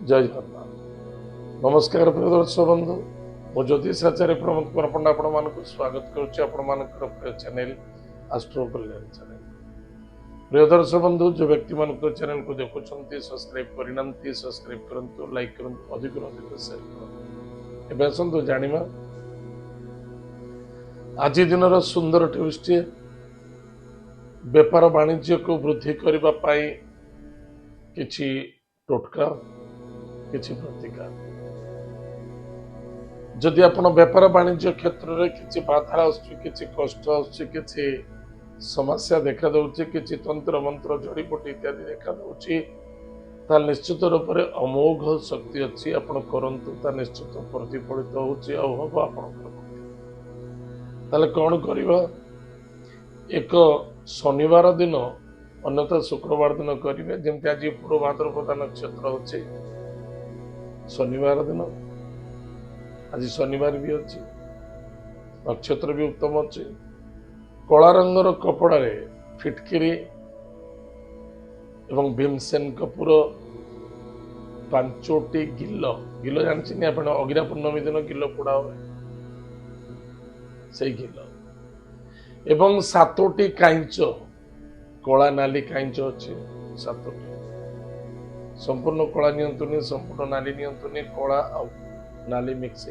जय जगन्नाथ। नमस्कार प्रिय दर्शक बंधु, मो ज्योतिषाचार्य प्रमोद कुमार पंडा आपण स्वागत करुच्ची प्रिय चैनल एस्ट्रो कल्याण चैनल। प्रिय दर्शक बंधु, जो व्यक्ति मान चैनल को देखुं सब्सक्राइब करना सब्सक्राइब करूँ, लाइक करूँ, अधिक अधिक शेयर करूँ। एवं आसतु जाना आज दिन सुंदर टिप्स बेपार वाणिज्य को वृद्धि करने किछि टोटका किछि प्रतिकार। जदि आपण बेपार वाणिज्य क्षेत्र में किसी बाधा आछि कष्ट आछि समस्या देखा दउछि किछि तंत्र मंत्र जड़ीबूटी इत्यादि देखा दउछि ता निश्चित रूप से अमोघ शक्ति अच्छी आपण करंतु ता निश्चित प्रतिफलित होछि आ हबो आपनकर ताले कोन करिवा। एक शनिवार दिन अन्यथा शुक्रवार दिन करेंगे जमी आज पूर्व भाद्रपदा नक्षत्र अच्छे शनिवार दिन आज शनिवार भी अच्छी नक्षत्र भी उत्तम अच्छे कला रंगर कपड़ा रे फिटकिरी एवं भीमसेन कपूर 5टी गिल गिल जानते आप अगिरा पूर्णमी दिन गिल पोड़ा हुए से गिल एवं 7टी कांच कला नाली कांच अच्छे 7टी संपूर्ण कला नियंतुनी संपूर्ण नाली नियंतुनी कला नाली मिक्स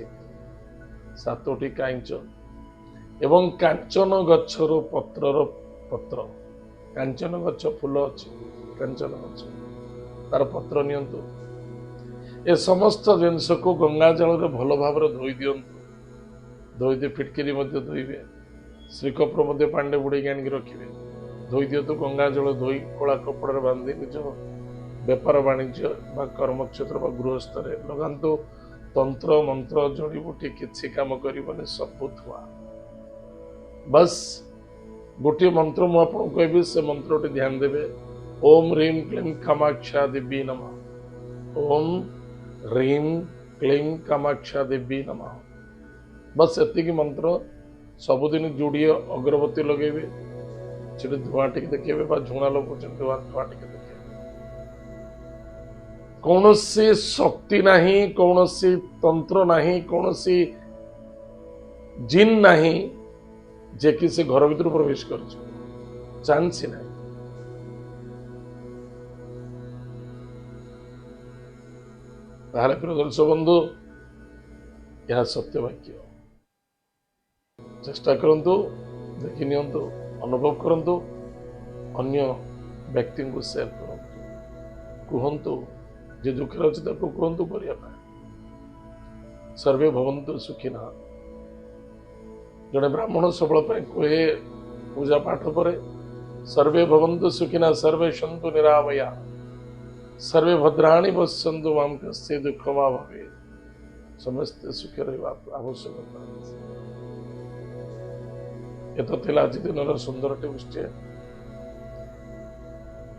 7टी कांच एवं कांचन गच्छर पत्रर पत्र कांचन गच्छ फूल अच्छे कांचन गच्छ तार पत्र नियंतु ए समस्त जिनस को गंगा जल रे भल भाव धोई दियंतु धोई फिटकिरी धोइबे श्रीकपुर मध्य पांडे बुड़े आनिक रखिए धोई दियतु गंगा जल धोई कला कपड़ा बांधि निज बेपार वाणिज्य कर्मक्षेत्र गृहस्थ लगातु तंत्र मंत्र जड़ीबूटी किसी काम करबनी सबू थुआ बस गोटे मंत्र मुझे कहबी से मंत्रटी ध्यान देवे ओम ह्रीं क्लीं कामाक्षा देवी नमः ओम ह्रीं क्लीं कामाक्षा देवी नमः बस एतिकी मंत्र सबुदिन जोड़िए अगरबत्ती लगेबे से धुआं टी देखिए झुणा लोग धुआं टी देखिए कौन सी शक्ति नहीं कौन सी तंत्र नहीं कौन सी जिन नहीं जे कि से घर भीतर प्रवेश कर चांस ही नहीं। ताहले प्रिय दर्शक बंधु यह सत्य वाक्य चेष्टा करंतु देखि नियंतु अनुभव करंतु अन्य व्यक्ति को शेयर करंतु कहंतु जे दुखे अच्छे कहतु करने सर्वे भवन्तु सुखिनः जड़े ब्राह्मण सबल कहे पूजा पाठ पर सर्वे भवन्तु सुखिनः सर्वे सन्तु निरामया सर्वे भद्राणि पश्यन्तु मां कस्य दुःखं मा भवेत् समस्ते सुखी रहिबा आवश्यकता ये आज दिन सुंदर टिप्स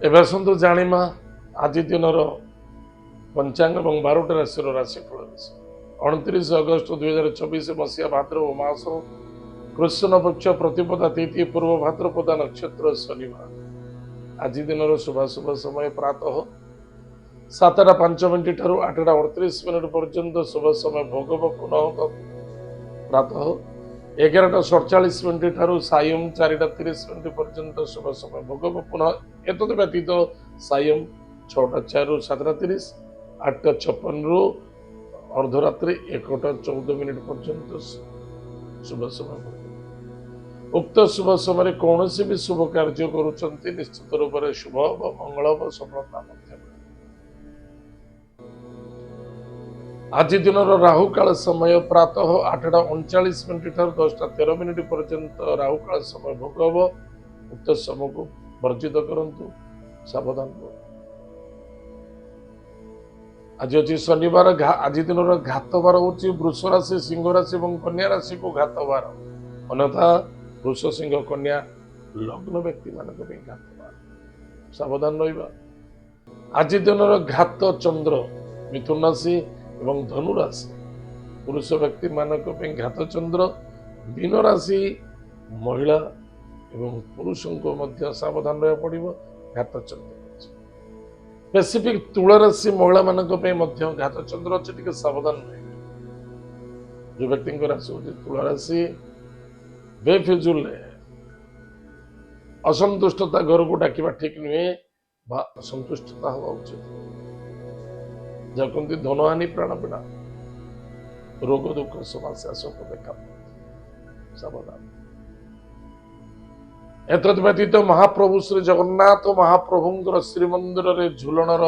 एवं आसतु जानिमा आज दिन पंचांग और 12टी राशि राशिफल 29 अगस्त 2024 मसीहा भाद्रव मास कृष्ण पक्ष प्रतिपदा तिथि पूर्व भाद्रपदा नक्षत्र शनिवार आज दिन शुभाशुभ समय प्रातः 7:05 ठारू 8:38 पर्यंत शुभ समय भोगव पुनः प्रातः 11:47 ठारू सायं 4:30 पर्यंत शुभ समय भोगव पुनः एतद व्यतीत सायं 6:04 7:30 8:56 अर्धरात्रि 1:14 पर्यंत शुभ समय उक्त शुभ समय कौन भी शुभ कार्य करुँच निश्चित रूप से शुभ मंगल सफलता आज दिन राहु काल समय प्रातः 8:39 ठारू 10:13 पर्यंत राहु काल समय भोग हम उक्त समय को वर्जित करंतु सावधान आज अच्छी शनिवार आज दिन घात बार हूँ वृष राशि सिंह राशि और कन्या राशि को घात बार अन्यथा वृष सिंह कन्या लग्न व्यक्ति मान घात बार सावधान रहा। आज दिन घात चंद्र मिथुन राशि और धनु राशि पुरुष व्यक्ति मान घात चंद्र मीन राशि महिला एवं पुरुषों को सावधान रहा पड़ो घात चंद्र स्पेसिफिक तुला राशि महिला घात चंद्र अच्छे टे सावधान रहे जो व्यक्ति राशि हूँ तुला राशि बेफिजुल असंतुष्टता घर को डाकिबा ठीक नुहे असंतुष्टता हवा उचित जहाँ कहते धनहानि प्राणपीड़ा रोग दुख समस्या सब देखा सावधान एतद व्यतीत महाप्रभु श्री जगन्नाथ महाप्रभुंर श्रीमंदिर रे झुलणर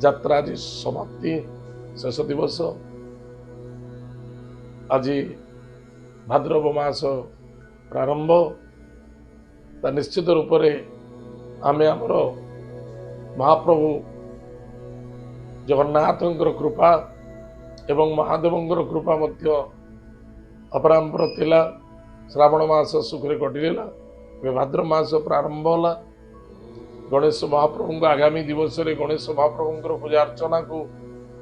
यात्रा आज समाप्ति शेष दिवस आज भाद्रव मास प्रारंभ निश्चित रूप से आम आमर महाप्रभु जगन्नाथ कृपा एवं महादेव कृपा अपरांपर थिला श्रावण मास सुखरे कटिला भाद्र मास प्रारंभ होला गणेश महाप्रभु आगामी दिवस रे गणेश महाप्रभु पूजा अर्चना को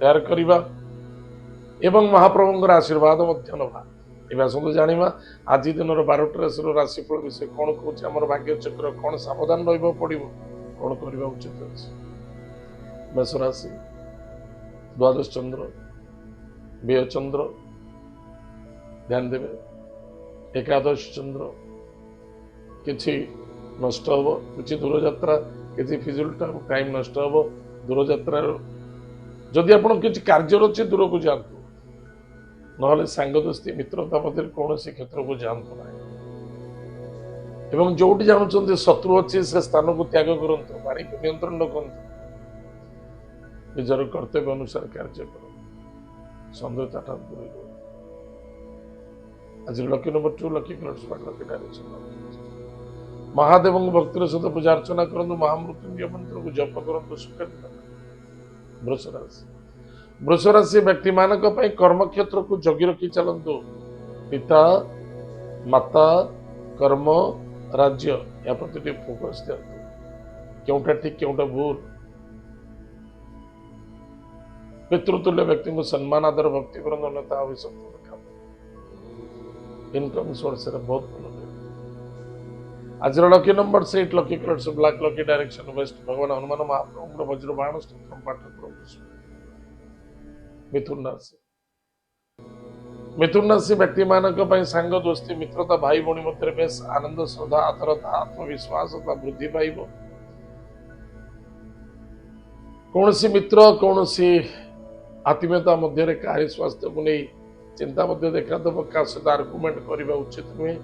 तैयार करवा एवं महाप्रभु आशीर्वाद नवा आसतु जाना आज दिन 12टी राशि राशिफल विषय कौन कौन आम भाग्य चक्र कौन सावधान रहा पड़ो कौन करवा उचित अच्छे मेष राशि द्वादश चंद्र व्यय चंद्र ध्यान देवे एकादश चंद्र किछि नष्ट हम कि दूर यात्रा कि फिजुल टाइम नष्ट हम दूर यात्रा जदि आप कार्य अच्छे दूर को जातु ना सांग दोस्ती मित्रता मध्य कौन क्षेत्र को जातु ना एवं जो जानते शत्रु अच्छे से स्थान को त्याग करूँ वाणी को नियंत्रण रखु निजर कर्तव्य अनुसार कार्य कर संदेहता दूर आज lucky number 2 lucky colours lucky direction Mahadev भक्तिर सहित पूजा अर्चना करूँ महामृत्युंजय मंत्र को जप करूँ सुख वृष राशि व्यक्ति मान कर्म क्षेत्र को जगी रखी चलतु पिता माता कर्म राज्य या प्रति फोकस दिखाते क्योंटा ठीक क्योंटा भूल पितृतुल्य व्यक्ति को सम्मान आदर भक्ति करते अन्यथा आवश्यकता देखा इनकम सोर्स बहुत भल आज lucky number 8 lucky colours black lucky direction waste भगवान हनुमान महाप्रभु वज्र बाण स्तोत्रम पाठ मिथुन राशि व्यक्ति मान सांग दोस्ती मित्रता भाई भौणी मध्य बेस आनंद श्रद्धा आदरता आत्मविश्वास वृद्धि पाइब कौन मित्र कौन आत्मीयता मध्य कार्य स्वास्थ्य को नहीं चिंता देखा क्या सहित आर्गुमेंट करने उचित नुहे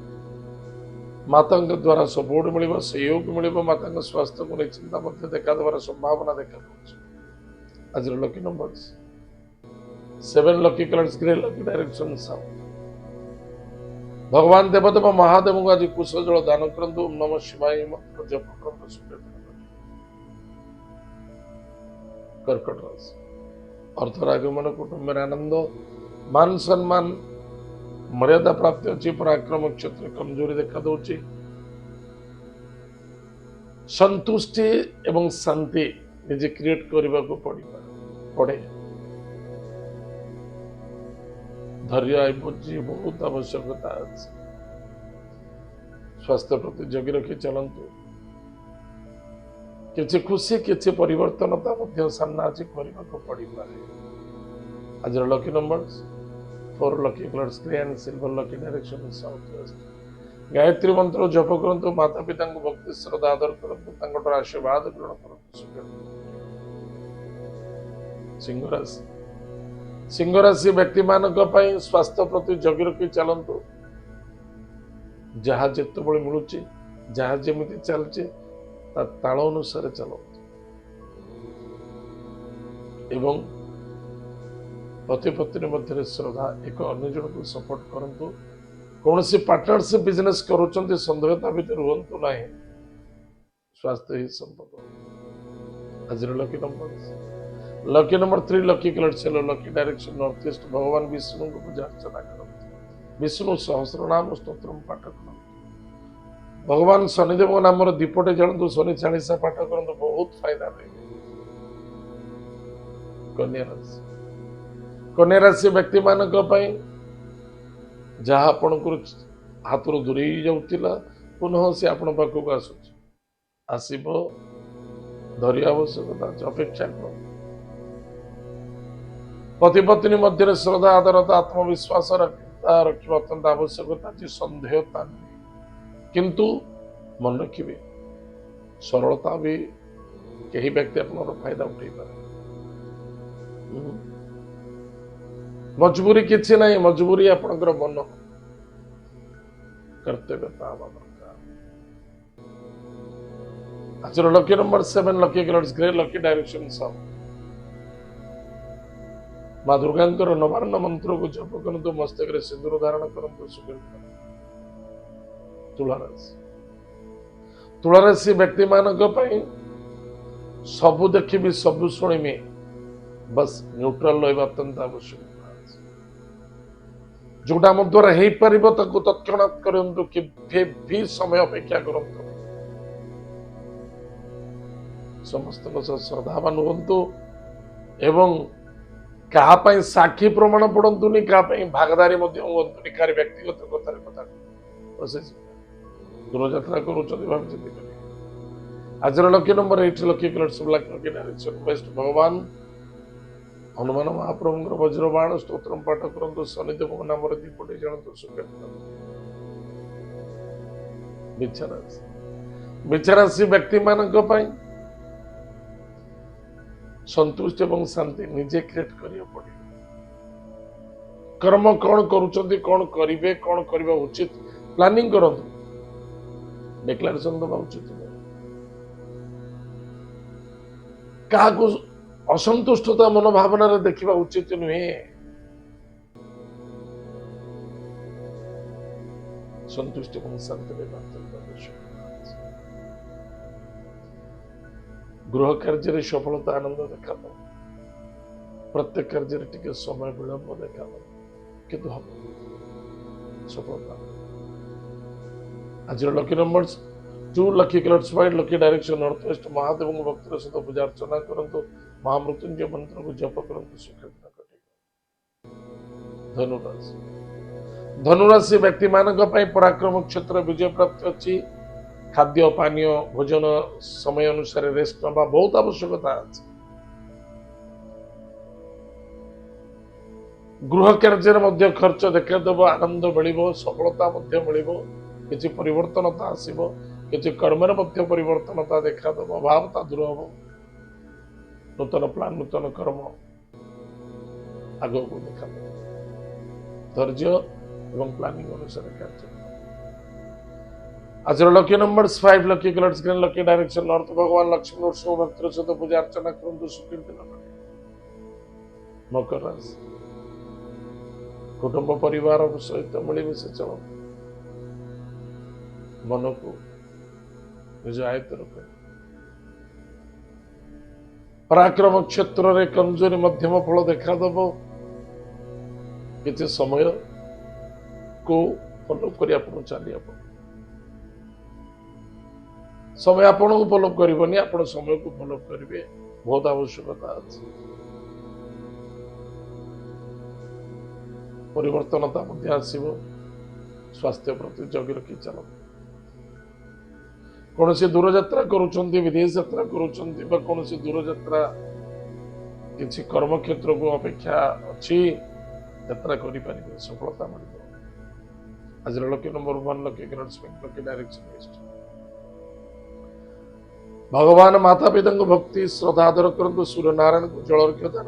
माता द्वारा सपोर्ट मिल सहयोग मिल माता स्वास्थ्य को नहीं चिंता देखा संभावना देखा आज lucky number 7 lucky colours grey lucky direction south भगवान देवदेव महादेव को आज कुश जल दान करंतु ओम नमः शिवाय मंत्र जप करंतु कर्कट राशि अर्थ आगमन कुटुंब में आनंद मान सम्मान मर्यादा प्राप्ति अच्छी पराक्रम क्षेत्र कमजोरी देखा दूची संतुष्टि एवं शांति निजे क्रिएट करने को पड़े धैर्य बुद्धि बहुत आवश्यकता अच्छे स्वास्थ्य प्रति जगी रखी चलतु किसी खुशी किसी परिवर्तनता सामना आज करने को पड़ पारे आज lucky number 4 lucky colours grey and silver lucky direction south west Gayatri मंत्र जप करंतु माता पिता को भक्ति श्रद्धा आदर करंतु तांकर आशीर्वाद ग्रहण करंतु सिंह राशि व्यक्ति मान स्वास्थ्य प्रति जगी रखी चलतु जहाँ जिते बड़े मिलूँ जहाँ जमी चलचे ताल अनुसार चलतु एवं पति पत्नी मध्य श्रद्धा एक अन्य जन को सपोर्ट करंतु कौन सी पार्टनरशिप बिजनेस करुँच संदेहता भितर रुहतु ना स्वास्थ्य ही संपद आज लकी नंबर 3 लकी कलर चलो लकी डायरेक्शन नॉर्थ ईस्ट भगवान विष्णु को पूजा अर्चना करते विष्णु सहस्र नाम स्तोत्र पाठ कर भगवान शनिदेव नाम दीपटे जलतु शनि चालीसा पाठ कर बहुत फायदा रहे कन्या राशि व्यक्ति मान जहाँ आपण हाथ दूरे जाऊला पुनः सी आपण पाखक आसब ଧରିବା ଆବଶ୍ୟକତା ଅଛି, ଅପେକ୍ଷା କର। ପତି ପତ୍ନୀ ମଧ୍ୟରେ ଶ୍ରଦ୍ଧା ଆଦରତା ଆତ୍ମବିଶ୍ୱାସ ରଖିବା ଅତ୍ୟନ୍ତ ଆବଶ୍ୟକତା ଅଛି, ସନ୍ଦେହତା ନୁହେଁ। କିନ୍ତୁ ମନେ ରଖିବେ ସରଳତା ବି କେହି ବ୍ୟକ୍ତି ଆପଣଙ୍କର ଫାଇଦା ଉଠେଇ ପାରେ। ମଜବୁରି କିଛି ନାହିଁ, ମଜବୁରି ଆପଣଙ୍କର ମନ, କର୍ତ୍ତବ୍ୟତା ହେବା ଦରକାର। ଆଜିର lucky number 7, lucky colours grey, lucky direction south. ମା ଦୁର୍ଗାଙ୍କର ନବାନ୍ନ ମନ୍ତ୍ରକୁ ଜପ କରନ୍ତୁ, ମସ୍ତକରେ ସିନ୍ଦୁର ଧାରଣ କରନ୍ତୁ। ତୁଳାରାଶି, ତୁଳାରାଶି ବ୍ୟକ୍ତି ମାନଙ୍କ ପାଇଁ ସବୁ ଦେଖିବି ସବୁ ଶୁଣିବି, ବସ୍ ନ୍ୟୁଟ୍ରାଲ ରହିବା ଅତ୍ୟନ୍ତ ଆବଶ୍ୟକ। ଯୋଉଟା ଆମ ଦ୍ୱାରା ହେଇପାରିବ ତାକୁ ତତ୍କ୍ଷଣାତ୍ କରନ୍ତୁ, କେବେ ବି ସମୟ ଅପେକ୍ଷା କରନ୍ତୁ। ସମସ୍ତଙ୍କ ସହ ଶ୍ରଦ୍ଧାବାନ ହୁଅନ୍ତୁ ଏବଂ କାହା ପାଇଁ ସାକ୍ଷୀ ପ୍ରମାଣ ପଡନ୍ତୁନି, କାହା ପାଇଁ ଭାଗଦାରୀ ମଧ୍ୟ ହୁଅନ୍ତୁନି, କାହାର ବ୍ୟକ୍ତିଗତ କଥାରେ କଥା ଦୂରଯାତ୍ରା କରୁଛନ୍ତି ଭାବିଛନ୍ତି। ଆଜିର lucky number 8, lucky colours black, lucky direction west. ଭଗବାନ ହନୁମାନ ମହାପ୍ରଭୁଙ୍କର ବଜ୍ରବାଣ ସ୍ତୋତ୍ର ପାଠ କରନ୍ତୁ, ଶନିଦେବଙ୍କ ନାମରେ ଦୀପଟି ଜାଣନ୍ତୁ। ବିଚାରାଶି ବ୍ୟକ୍ତି ମାନଙ୍କ ପାଇଁ ସନ୍ତୁଷ୍ଟ ଏବଂ ଶାନ୍ତି ନିଜେ କ୍ରିଏଟ କରିବାକୁ ପଡିବ। କର୍ମ କଣ କରୁଛନ୍ତି, କଣ କରିବେ, କଣ କରିବା ଉଚିତ, ପ୍ଲାନିଂ କରନ୍ତୁ, ଡିକ୍ଲାରେସନ ଦେବା ଉଚିତ ନୁହେଁ। କାହାକୁ ଅସନ୍ତୁଷ୍ଟତା ମନୋଭାବନାରେ ଦେଖିବା ଉଚିତ ନୁହେଁ। ସନ୍ତୁଷ୍ଟ ଏବଂ ଶାନ୍ତିରେ ଗୃହ କାର୍ଯ୍ୟରେ ସଫଳତା ଆନନ୍ଦ ଦେଖାବ, ପ୍ରତ୍ୟେକ କାର୍ଯ୍ୟରେ ଟିକେ ସମୟ ବିଳମ୍ବ ଦେଖାବ, କିନ୍ତୁ ହବ ସଫଳତା। ଆଜିର lucky number 2, lucky colours white, lucky direction north west. ମହାଦେବଙ୍କ ଭକ୍ତିର ସହିତ ପୂଜା ଅର୍ଚ୍ଚନା କରନ୍ତୁ, ମହାମୃତ୍ୟୁଞ୍ଜୟ ମନ୍ତ୍ରକୁ ଜପ କରନ୍ତୁ। ଧନୁରାଶି, ଧନୁରାଶି ବ୍ୟକ୍ତି ମାନଙ୍କ ପାଇଁ ପରାକ୍ରମ କ୍ଷେତ୍ର ବିଜୟ ପ୍ରାପ୍ତି ଅଛି। ଖାଦ୍ୟ ପାନୀୟ ଭୋଜନ ସମୟ ଅନୁସାରେ ରେଷ୍ଟ ନେବା ବହୁତ ଆବଶ୍ୟକତା ଅଛି। ଗୃହ କାର୍ଯ୍ୟରେ ମଧ୍ୟ ଖର୍ଚ୍ଚ ଦେଖାଦେବ, ଆନନ୍ଦ ମିଳିବ, ସଫଳତା ମଧ୍ୟ ମିଳିବ, କିଛି ପରିବର୍ତ୍ତନତା ଆସିବ, କିଛି କର୍ମରେ ମଧ୍ୟ ପରିବର୍ତ୍ତନତା ଦେଖାଦେବ, ଅଭାବତା ଦୂର ହବ, ନୂତନ ପ୍ଲାନ ନୂତନ କର୍ମ ଆଗକୁ ଦେଖାଦେବ। ଧୈର୍ଯ୍ୟ ଏବଂ ପ୍ଲାନିଂ ଅନୁସାରେ କାର୍ଯ୍ୟ। ଆଜିର lucky number 5, lucky colours green, lucky direction north. ଭଗବାନ ଲକ୍ଷ୍ମୀ ନୃସିଂହ ଭକ୍ତିର ସହିତ ପୂଜା ଅର୍ଚ୍ଚନା କରନ୍ତୁ। ସୁଖୀ ଦିନ। ମକର ରାଶି, କୁଟୁମ୍ବ ପରିବାର ସହିତ ମିଳିମିଶି ଚଳନ୍ତୁ, ମନକୁ ନିଜ ଆୟତ୍ତରେ ରଖ। ପରାକ୍ରମ କ୍ଷେତ୍ରରେ କମଜୋରି ମଧ୍ୟମ ଫଳ ଦେଖାଦେବ, କିଛି ସମୟକୁ ଫଲୋ କରି ଆପଣଙ୍କୁ ଚାଲିବାକୁ, ସମୟ ଆପଣଙ୍କୁ ଫଲୋ କରିବନି, ଆପଣ ସମୟକୁ ଫଲୋ କରିବେ, ବହୁତ ଆବଶ୍ୟକତା ଅଛି। ପରିବର୍ତ୍ତନତା ମଧ୍ୟ ଆସିବ, ସ୍ୱାସ୍ଥ୍ୟ ପ୍ରତି ଜଗି ରଖି ଚାଲନ୍ତୁ। କୌଣସି ଦୂରଯାତ୍ରା କରୁଛନ୍ତି, ବିଦେଶ ଯାତ୍ରା କରୁଛନ୍ତି ବା କୌଣସି ଦୂରଯାତ୍ରା କିଛି କର୍ମକ୍ଷେତ୍ରକୁ ଅପେକ୍ଷା ଅଛି, ଯାତ୍ରା କରିପାରିବେ, ସଫଳତା ମିଳିବ। ଆଜିର lucky number 1, lucky colours pink, lucky direction east. ଭଗବାନ ମାତା ପିତାଙ୍କୁ ଭକ୍ତି ଶ୍ରଦ୍ଧା ଆଦର କରନ୍ତୁ, ସୂର୍ଯ୍ୟ ନାରାୟଣଙ୍କୁ ଜଳ ଅର୍ଘ୍ୟ ଦାନ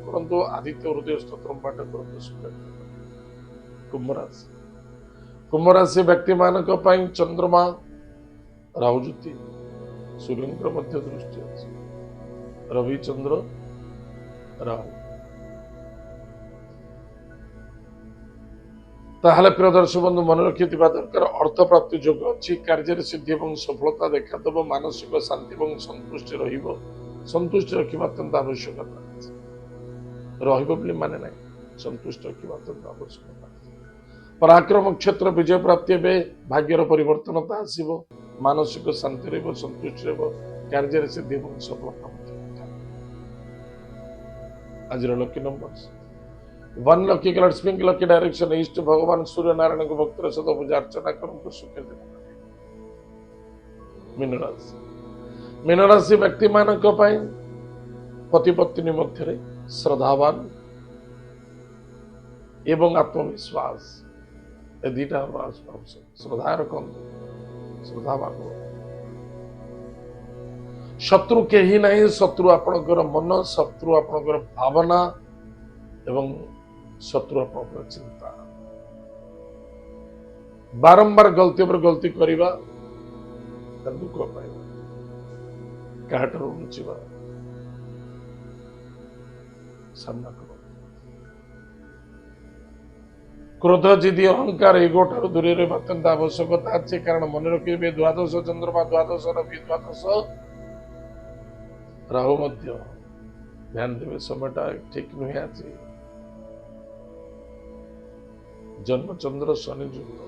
କରନ୍ତୁ, ଆଦିତ୍ୟ ହୃଦୟ ସ୍ତୋତ୍ର ପାଠ କରନ୍ତୁ। କୁମ୍ଭ ରାଶି, କୁମ୍ଭ ରାଶି ବ୍ୟକ୍ତି ମାନଙ୍କ ପାଇଁ ଚନ୍ଦ୍ରମା ରାହୁ ଜ୍ୟୋତି ସୂର୍ଯ୍ୟଙ୍କର ମଧ୍ୟ ଦୃଷ୍ଟି ଅଛି, ରବି ଚନ୍ଦ୍ର ରାହୁ। ତାହେଲେ ପ୍ରିୟ ଦର୍ଶକ ବନ୍ଧୁ ମନେ ରଖିଥିବା ଦରକାର, ଅର୍ଥ ପ୍ରାପ୍ତି ଯୋଗ ଅଛି, କାର୍ଯ୍ୟରେ ସିଦ୍ଧି ଏବଂ ସଫଳତା ଦେଖାଦେବ, ମାନସିକ ଶାନ୍ତି ଏବଂ ସନ୍ତୁଷ୍ଟି ରହିବ। ସନ୍ତୁଷ୍ଟି ରଖିବା ଅତ୍ୟନ୍ତ ଆବଶ୍ୟକତା ଅଛି, ରହିବ ବୋଲି ମାନେ ନାହିଁ, ସନ୍ତୁଷ୍ଟ ରଖିବା ଅତ୍ୟନ୍ତ ଆବଶ୍ୟକତା ଅଛି। ପରାକ୍ରମ କ୍ଷେତ୍ର ବିଜୟ ପ୍ରାପ୍ତି ହେବେ, ଭାଗ୍ୟର ପରିବର୍ତ୍ତନତା ଆସିବ, ମାନସିକ ଶାନ୍ତି ରହିବ, ସନ୍ତୁଷ୍ଟି ରହିବ, କାର୍ଯ୍ୟରେ ସିଦ୍ଧି ଏବଂ ସଫଳତା ମଧ୍ୟ। ଆଜିର lucky number 1, lucky colours pink, lucky direction east. ଭଗବାନ ସୂର୍ଯ୍ୟ ନାରାୟଣଙ୍କ ଭକ୍ତିର ସହିତ ପୂଜା ଅର୍ଚ୍ଚନା କରନ୍ତୁ। ସୁଖୀ ଦିନ। ମୀନ ରାଶି, मीन राशि व्यक्ति मानक पति पत्नी मध्य श्रद्धावान एवं आत्मविश्वास ए दीटा श्रद्धा रखते श्रद्धावान शत्रु कहीं नहीं शत्रु आपणकर मन शत्रु आपणकर भावना एवं शत्रु आपणकर चिंता बारंबार गलती पर गलती करवा दुख पाइबा काहाटर लुचिबा सामना करो क्रोध जिदी अहंकार एगोठार दूरे रहिबा अत्यंत आवश्यकता अच्छे कारण मन रखिबे द्वादश चंद्रमा द्वादश रवि द्वादश राहु मध्य ध्यान देवे समयटा ठीक नुहे आज जन्म चंद्र शनि युक्त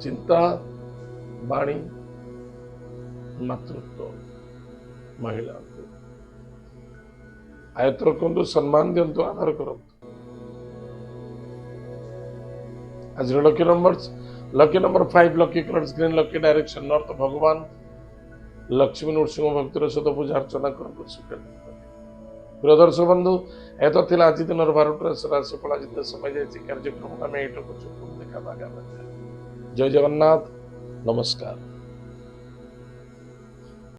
चिंता वाणी मातृत्व महिला आयत रखु सम्मान दिंतु आधार करूँ आज lucky number 5 lucky colours green lucky direction north भगवान लक्ष्मी नृसिंह भक्तिर सहित पूजा अर्चना करूँ प्रिय दर्शक बंधु एत थिला आज दिन 12टा राशिफल आज समय जाए कार्यक्रम आम देखा जय जगन्नाथ नमस्कार।